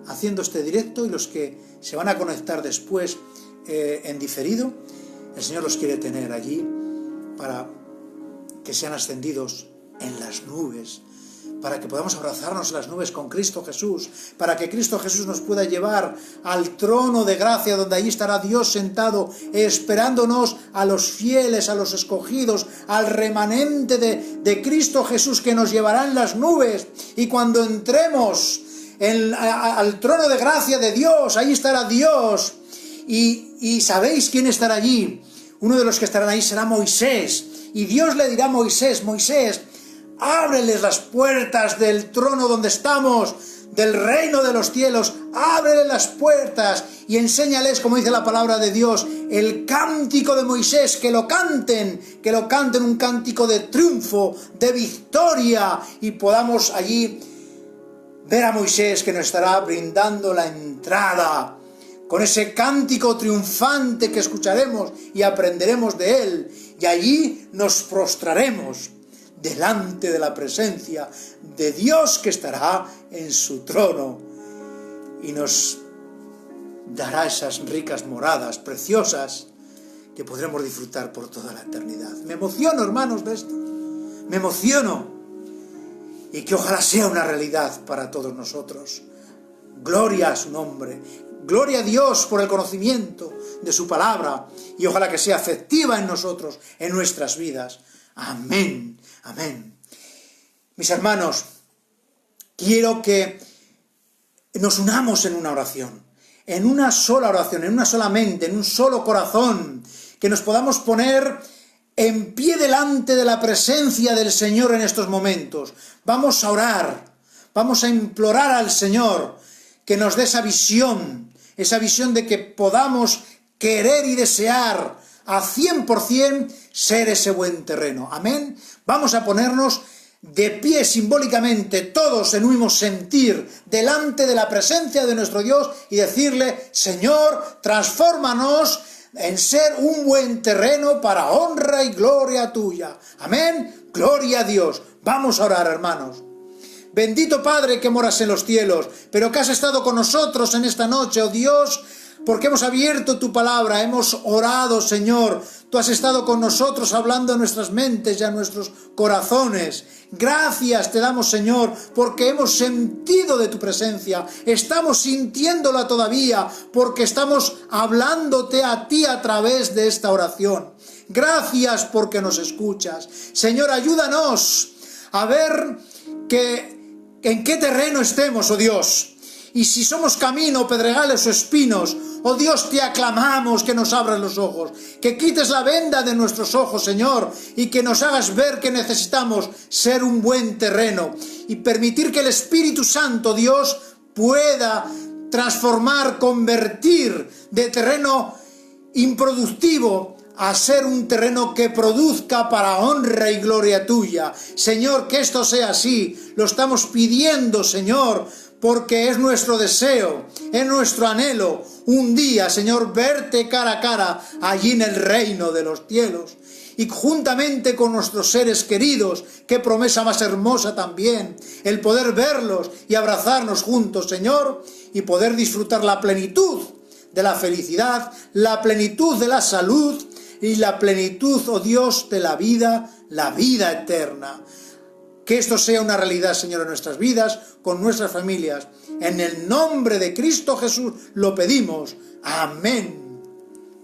haciendo este directo y los que se van a conectar después en diferido. El Señor los quiere tener allí para que sean ascendidos en las nubes, para que podamos abrazarnos en las nubes con Cristo Jesús, para que Cristo Jesús nos pueda llevar al trono de gracia, donde allí estará Dios sentado, esperándonos a los fieles, a los escogidos, al remanente de Cristo Jesús, que nos llevará en las nubes. Y cuando entremos al trono de gracia de Dios, ahí estará Dios. Y ¿sabéis quién estará allí? Uno de los que estarán ahí será Moisés. Y Dios le dirá a Moisés: Moisés, ábreles las puertas del trono donde estamos, del reino de los cielos, ábreles las puertas y enséñales, como dice la palabra de Dios, el cántico de Moisés, que lo canten un cántico de triunfo, de victoria, y podamos allí ver a Moisés, que nos estará brindando la entrada con ese cántico triunfante que escucharemos y aprenderemos de él, y allí nos prostraremos delante de la presencia de Dios, que estará en su trono y nos dará esas ricas moradas preciosas que podremos disfrutar por toda la eternidad. Me emociono, hermanos, de esto. Me emociono. y que ojalá sea una realidad para todos nosotros. Gloria a su nombre, gloria a Dios por el conocimiento de su palabra y ojalá que sea efectiva en nosotros, en nuestras vidas. Amén, amén. Mis hermanos, quiero que nos unamos en una oración, en una sola oración, en una sola mente, en un solo corazón, que nos podamos poner en pie delante de la presencia del Señor en estos momentos. Vamos a orar, vamos a implorar al Señor que nos dé esa visión de que podamos querer y desear a 100% ser ese buen terreno. Amén. Vamos a ponernos de pie simbólicamente, todos en un mismo sentir, delante de la presencia de nuestro Dios y decirle: Señor, transfórmanos en ser un buen terreno para honra y gloria tuya. Amén. Gloria a Dios. Vamos a orar, hermanos. Bendito Padre que moras en los cielos, pero que has estado con nosotros en esta noche, oh Dios, porque hemos abierto tu palabra, hemos orado, Señor. Tú has estado con nosotros hablando a nuestras mentes y a nuestros corazones. Gracias te damos, Señor, porque hemos sentido de tu presencia. Estamos sintiéndola todavía, porque estamos hablándote a ti a través de esta oración. Gracias porque nos escuchas. Señor, ayúdanos a ver en qué terreno estemos, oh Dios. Y si somos camino, pedregales o espinos, oh Dios, te aclamamos que nos abras los ojos, que quites la venda de nuestros ojos, Señor, y que nos hagas ver que necesitamos ser un buen terreno y permitir que el Espíritu Santo, Dios, pueda transformar, convertir de terreno improductivo a ser un terreno que produzca para honra y gloria tuya. Señor, que esto sea así. Lo estamos pidiendo, Señor, porque es nuestro deseo, es nuestro anhelo, un día, Señor, verte cara a cara allí en el reino de los cielos. Y juntamente con nuestros seres queridos, qué promesa más hermosa también, el poder verlos y abrazarnos juntos, Señor, y poder disfrutar la plenitud de la felicidad, la plenitud de la salud y la plenitud, oh Dios, de la vida eterna. Que esto sea una realidad, Señor, en nuestras vidas, con nuestras familias. En el nombre de Cristo Jesús lo pedimos. Amén.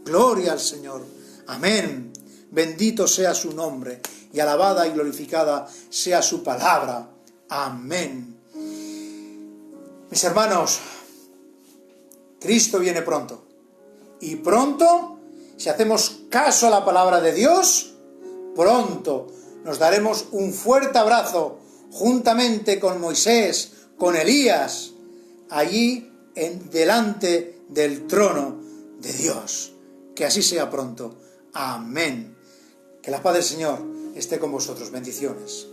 Gloria al Señor. Amén. Bendito sea su nombre y alabada y glorificada sea su palabra. Amén. Mis hermanos, Cristo viene pronto. Y pronto, si hacemos caso a la palabra de Dios, pronto nos daremos un fuerte abrazo juntamente con Moisés, con Elías, allí delante del trono de Dios. Que así sea pronto. Amén. Que la paz del Señor esté con vosotros. Bendiciones.